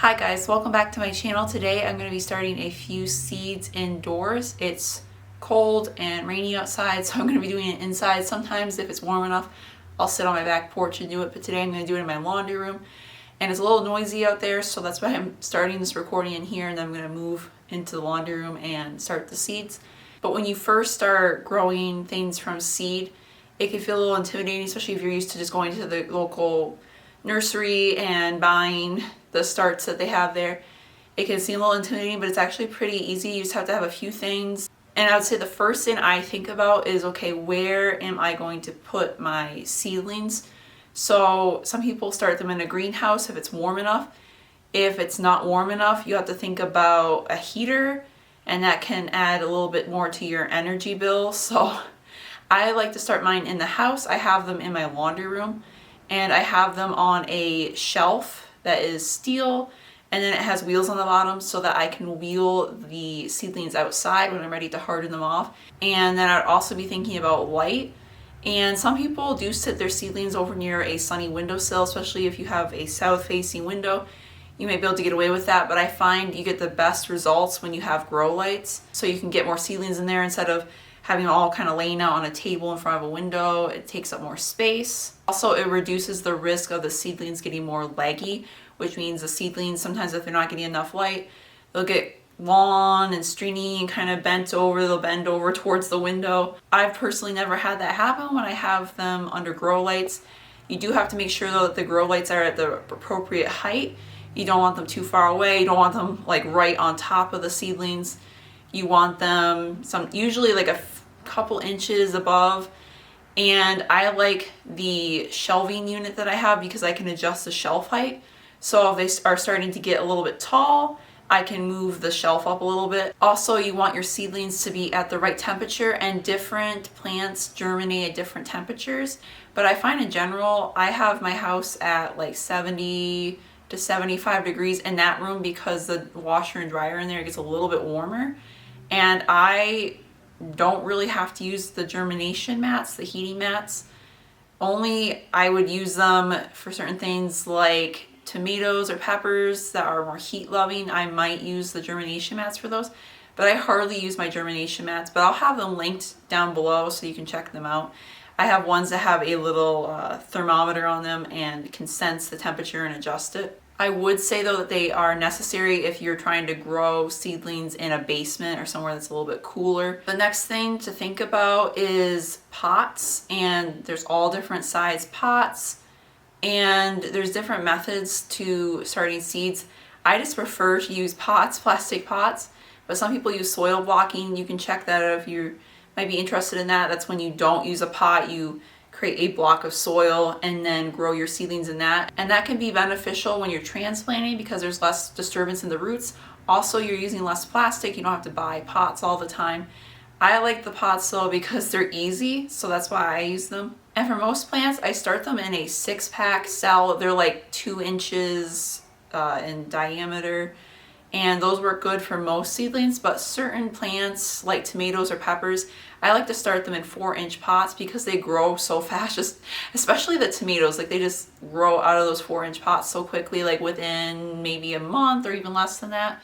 Hi guys, welcome back to my channel. Today I'm going to be starting a few seeds indoors. It's cold and rainy outside, so I'm going to be doing it inside. Sometimes if it's warm enough, I'll sit on my back porch and do it, but today I'm going to do it in my laundry room. And it's a little noisy out there, so that's why I'm starting this recording in here, and then I'm going to move into the laundry room and start the seeds. But when you first start growing things from seed, it can feel a little intimidating, especially if you're used to just going to the local nursery and buying the starts that they have there. It can seem a little intimidating, but it's actually pretty easy. You just have to have a few things. And I would say the first thing I think about is, okay, where am I going to put my seedlings? So some people start them in a greenhouse if it's warm enough. If it's not warm enough, you have to think about a heater, and that can add a little bit more to your energy bill. So I like to start mine in the house. I have them in my laundry room, and I have them on a shelf that is steel, and then it has wheels on the bottom so that I can wheel the seedlings outside when I'm ready to harden them off. And then I'd also be thinking about light. And some people do sit their seedlings over near a sunny windowsill, especially if you have a south-facing window. You may be able to get away with that, but I find you get the best results when you have grow lights, so you can get more seedlings in there instead of having them all kind of laying out on a table in front of a window. It takes up more space. Also, it reduces the risk of the seedlings getting more leggy, which means the seedlings, sometimes if they're not getting enough light, they'll get long and stringy and kind of bent over. They'll bend over towards the window. I've personally never had that happen when I have them under grow lights. You do have to make sure though that the grow lights are at the appropriate height. You don't want them too far away. You don't want them like right on top of the seedlings. You want them usually like a couple inches above. And I like the shelving unit that I have because I can adjust the shelf height. So if they are starting to get a little bit tall, I can move the shelf up a little bit. Also, you want your seedlings to be at the right temperature, and different plants germinate at different temperatures. But I find in general, I have my house at like 70 to 75 degrees in that room because the washer and dryer in there gets a little bit warmer. And I don't really have to use the germination mats, the heating mats. Only I would use them for certain things like tomatoes or peppers that are more heat loving. I might use the germination mats for those, but I hardly use my germination mats, but I'll have them linked down below so you can check them out. I have ones that have a little thermometer on them and can sense the temperature and adjust it. I would say though that they are necessary if you're trying to grow seedlings in a basement or somewhere that's a little bit cooler. The next thing to think about is pots, and there's all different size pots, and there's different methods to starting seeds. I just prefer to use pots, plastic pots, but some people use soil blocking. You can check that out if you might be interested in that. That's when you don't use a pot, you create a block of soil and then grow your seedlings in that. And that can be beneficial when you're transplanting because there's less disturbance in the roots. Also, you're using less plastic. You don't have to buy pots all the time. I like the pots though because they're easy, so that's why I use them. And for most plants, I start them in a 6-pack cell. They're like 2 inches in diameter. And those work good for most seedlings, but certain plants like tomatoes or peppers, I like to start them in 4-inch pots because they grow so fast, especially the tomatoes. Like they just grow out of those 4-inch pots so quickly, like within maybe a month or even less than that.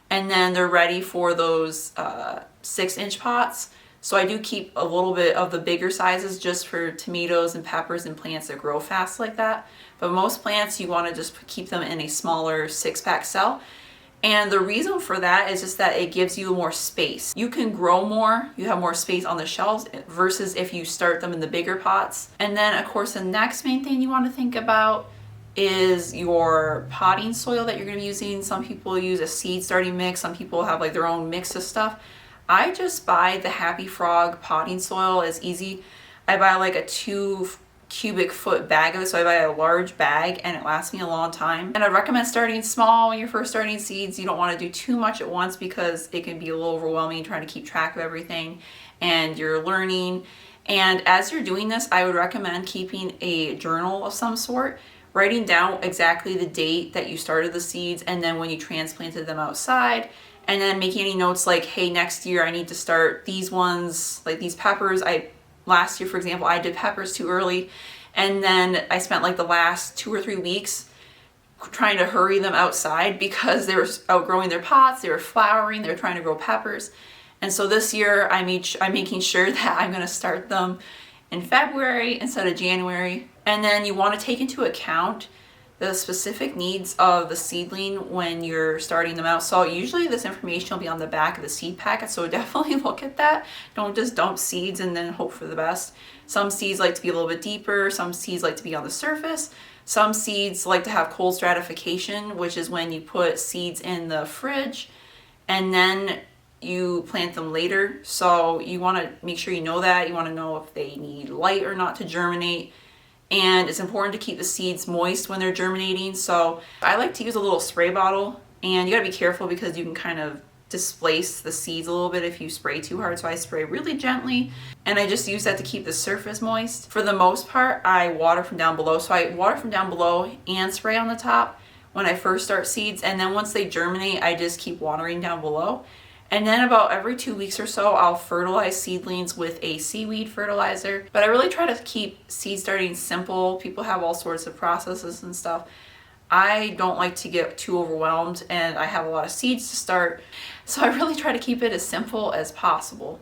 And then they're ready for those 6-inch pots. So I do keep a little bit of the bigger sizes just for tomatoes and peppers and plants that grow fast like that. But most plants, you want to just keep them in a smaller 6-pack cell. And the reason for that is just that it gives you more space. You can grow more, you have more space on the shelves versus if you start them in the bigger pots. And then of course the next main thing you want to think about is your potting soil that you're going to be using. Some people use a seed starting mix, some people have like their own mix of stuff. I just buy the Happy Frog potting soil. It's easy. I buy like a 2 cubic foot bag of it, so I buy a large bag and it lasts me a long time. And I recommend starting small when you're first starting seeds. You don't want to do too much at once because it can be a little overwhelming trying to keep track of everything and you're learning. And as you're doing this, I would recommend keeping a journal of some sort, writing down exactly the date that you started the seeds and then when you transplanted them outside, and then making any notes like, hey, next year I need to start these ones, like these peppers. Last year, for example, I did peppers too early, and then I spent like the last 2 or 3 weeks trying to hurry them outside because they were outgrowing their pots, they were flowering, they were trying to grow peppers. And so this year I'm making sure that I'm gonna start them in February instead of January. And then you want to take into account the specific needs of the seedling when you're starting them out. So usually this information will be on the back of the seed packet, so definitely look at that. Don't just dump seeds and then hope for the best. Some seeds like to be a little bit deeper, some seeds like to be on the surface. Some seeds like to have cold stratification, which is when you put seeds in the fridge and then you plant them later. So you want to make sure you know that. You want to know if they need light or not to germinate. And it's important to keep the seeds moist when they're germinating. So I like to use a little spray bottle, and you gotta be careful because you can kind of displace the seeds a little bit if you spray too hard. So I spray really gently, and I just use that to keep the surface moist. For the most part, I water from down below. So I water from down below and spray on the top when I first start seeds. And then once they germinate, I just keep watering down below. And then about every 2 weeks or so, I'll fertilize seedlings with a seaweed fertilizer. But I really try to keep seed starting simple. People have all sorts of processes and stuff. I don't like to get too overwhelmed, and I have a lot of seeds to start. So I really try to keep it as simple as possible.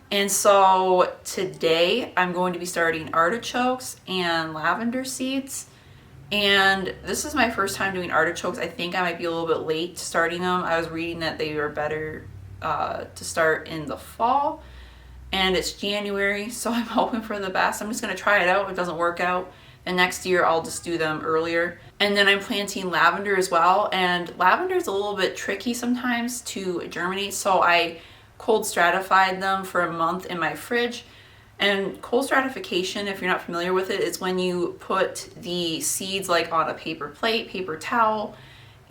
And so today I'm going to be starting artichokes and lavender seeds. And this is my first time doing artichokes. I think I might be a little bit late starting them. I was reading that they were better to start in the fall, and it's January, so I'm hoping for the best. I'm just going to try it out. If it doesn't work out, and next year I'll just do them earlier. And then I'm planting lavender as well, and lavender is a little bit tricky sometimes to germinate, so I cold stratified them for a month in my fridge. And cold stratification, if you're not familiar with it, is when you put the seeds like on a paper plate, paper towel,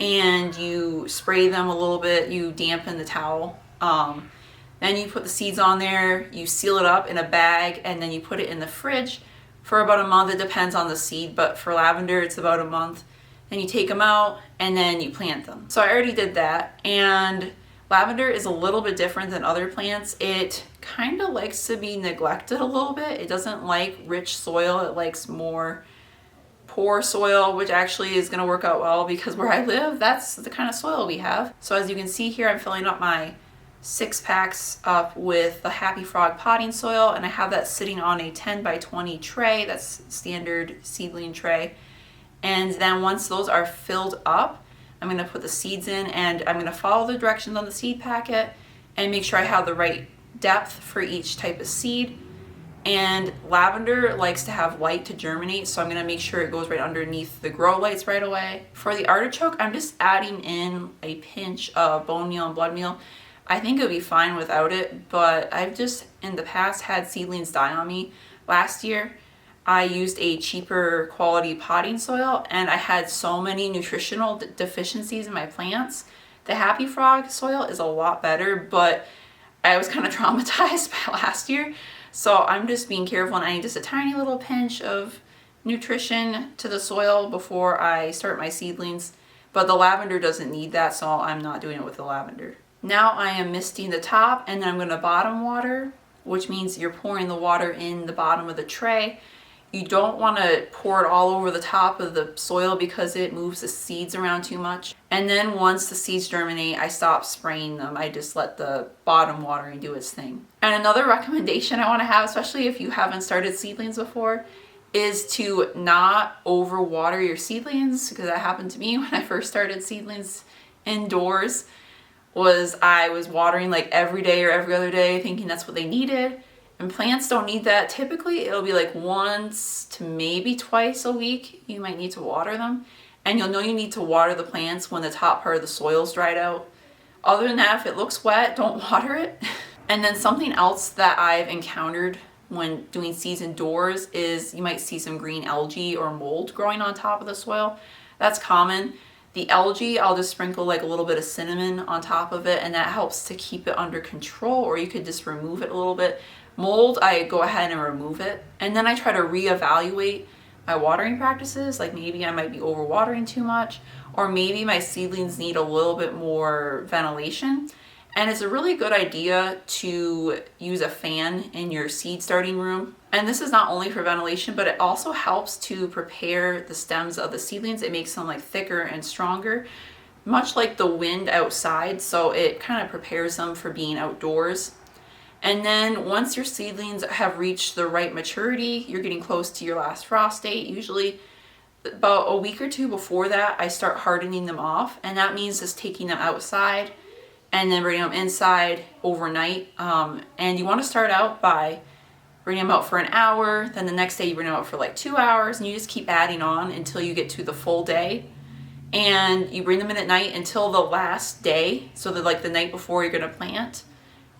and you spray them a little bit, you dampen the towel. Then you put the seeds on there, you seal it up in a bag, and then you put it in the fridge for about a month. It depends on the seed, but for lavender, it's about a month. Then you take them out, and then you plant them. So I already did that, and lavender is a little bit different than other plants. It kind of likes to be neglected a little bit. It doesn't like rich soil. It likes more poor soil, which actually is going to work out well because where I live, that's the kind of soil we have. So as you can see here, I'm filling up my 6 packs up with the Happy Frog potting soil, and I have that sitting on a 10 by 20 tray. That's standard seedling tray. And then once those are filled up, I'm going to put the seeds in, and I'm going to follow the directions on the seed packet and make sure I have the right depth for each type of seed. And lavender likes to have light to germinate, so I'm going to make sure it goes right underneath the grow lights right away. For the artichoke, I'm just adding in a pinch of bone meal and blood meal. I think it would be fine without it, but I've just in the past had seedlings die on me. Last year, I used a cheaper quality potting soil, and I had so many nutritional deficiencies in my plants. The Happy Frog soil is a lot better, but I was kind of traumatized by last year. So I'm just being careful, and I need just a tiny little pinch of nutrition to the soil before I start my seedlings. But the lavender doesn't need that, so I'm not doing it with the lavender. Now I am misting the top, and then I'm going to bottom water, which means you're pouring the water in the bottom of the tray. You don't want to pour it all over the top of the soil because it moves the seeds around too much. And then once the seeds germinate, I stop spraying them. I just let the bottom watering do its thing. And another recommendation I want to have, especially if you haven't started seedlings before, is to not overwater your seedlings, because that happened to me when I first started seedlings indoors. I was watering like every day or every other day thinking that's what they needed. And plants don't need that. Typically, it'll be like once to maybe twice a week you might need to water them. And you'll know you need to water the plants when the top part of the soil's dried out. Other than that, if it looks wet, don't water it. And then something else that I've encountered when doing seeds indoors is you might see some green algae or mold growing on top of the soil. That's common. The algae, I'll just sprinkle like a little bit of cinnamon on top of it, and that helps to keep it under control, or you could just remove it a little bit. Mold, I go ahead and remove it. And then I try to reevaluate my watering practices. Like maybe I might be overwatering too much, or maybe my seedlings need a little bit more ventilation. And it's a really good idea to use a fan in your seed starting room. And this is not only for ventilation, but it also helps to prepare the stems of the seedlings. It makes them like thicker and stronger, much like the wind outside. So it kind of prepares them for being outdoors. And then once your seedlings have reached the right maturity, you're getting close to your last frost date. Usually about a week or two before that, I start hardening them off. And that means just taking them outside and then bringing them inside overnight. And you want to start out by bringing them out for an hour. Then the next day you bring them out for like 2 hours. And you just keep adding on until you get to the full day. And you bring them in at night until the last day. So that like the night before you're going to plant,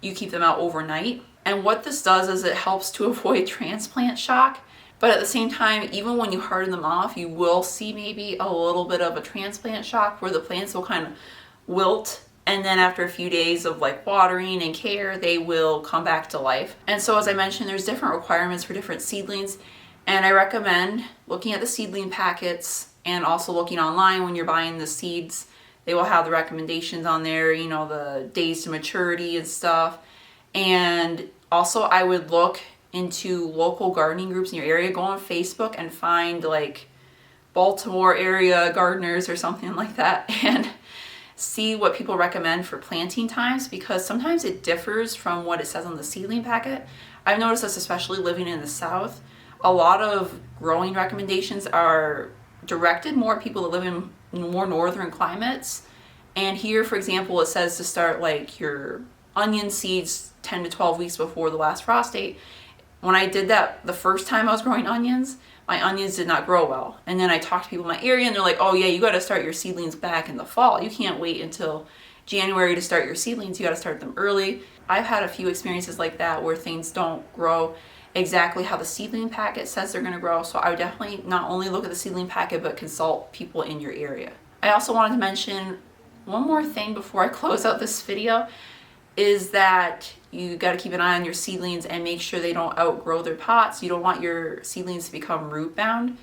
you keep them out overnight. And what this does is it helps to avoid transplant shock. But at the same time, even when you harden them off, you will see maybe a little bit of a transplant shock where the plants will kind of wilt. And then after a few days of like watering and care, they will come back to life. And so as I mentioned, there's different requirements for different seedlings. And I recommend looking at the seedling packets and also looking online when you're buying the seeds. They will have the recommendations on there, you know, the days to maturity and stuff. And also I would look into local gardening groups in your area. Go on Facebook and find like Baltimore area gardeners or something like that and see what people recommend for planting times, because sometimes it differs from what it says on the seedling packet. I've noticed this, especially living in the South, a lot of growing recommendations are directed more at people that live in more northern climates. And here, for example, it says to start like your onion seeds 10 to 12 weeks before the last frost date. When I did that the first time I was growing onions, my onions did not grow well. And then I talked to people in my area and they're like, oh yeah, you got to start your seedlings back in the fall. You can't wait until January to start your seedlings. You got to start them early. I've had a few experiences like that where things don't grow exactly how the seedling packet says they're going to grow. So I would definitely not only look at the seedling packet, but consult people in your area. I also wanted to mention one more thing before I close out this video, is that you got to keep an eye on your seedlings and make sure they don't outgrow their pots. You don't want your seedlings to become root bound.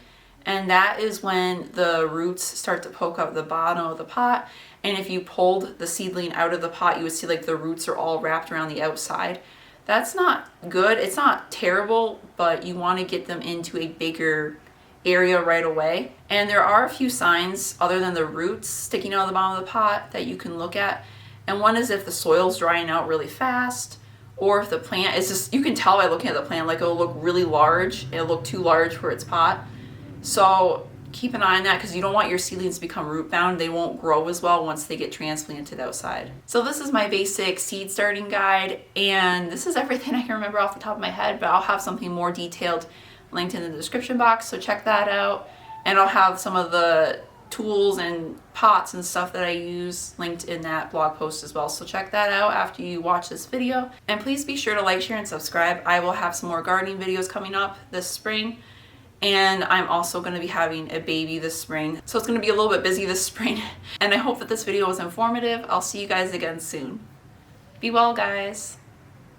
And that is when the roots start to poke up the bottom of the pot. And if you pulled the seedling out of the pot, you would see like the roots are all wrapped around the outside. That's not good. It's not terrible, but you want to get them into a bigger area right away. And there are a few signs other than the roots sticking out of the bottom of the pot that you can look at. And one is if the soil's drying out really fast, or if the plant is just, you can tell by looking at the plant, like it'll look really large, it'll look too large for its pot. So keep an eye on that, because you don't want your seedlings to become root bound. They won't grow as well once they get transplanted outside. So this is my basic seed starting guide, and this is everything I can remember off the top of my head, but I'll have something more detailed linked in the description box, so check that out. And I'll have some of the tools and pots and stuff that I use linked in that blog post as well. So check that out after you watch this video. And please be sure to like, share, and subscribe. I will have some more gardening videos coming up this spring. And I'm also going to be having a baby this spring. So it's going to be a little bit busy this spring. And I hope that this video was informative. I'll see you guys again soon. Be well, guys.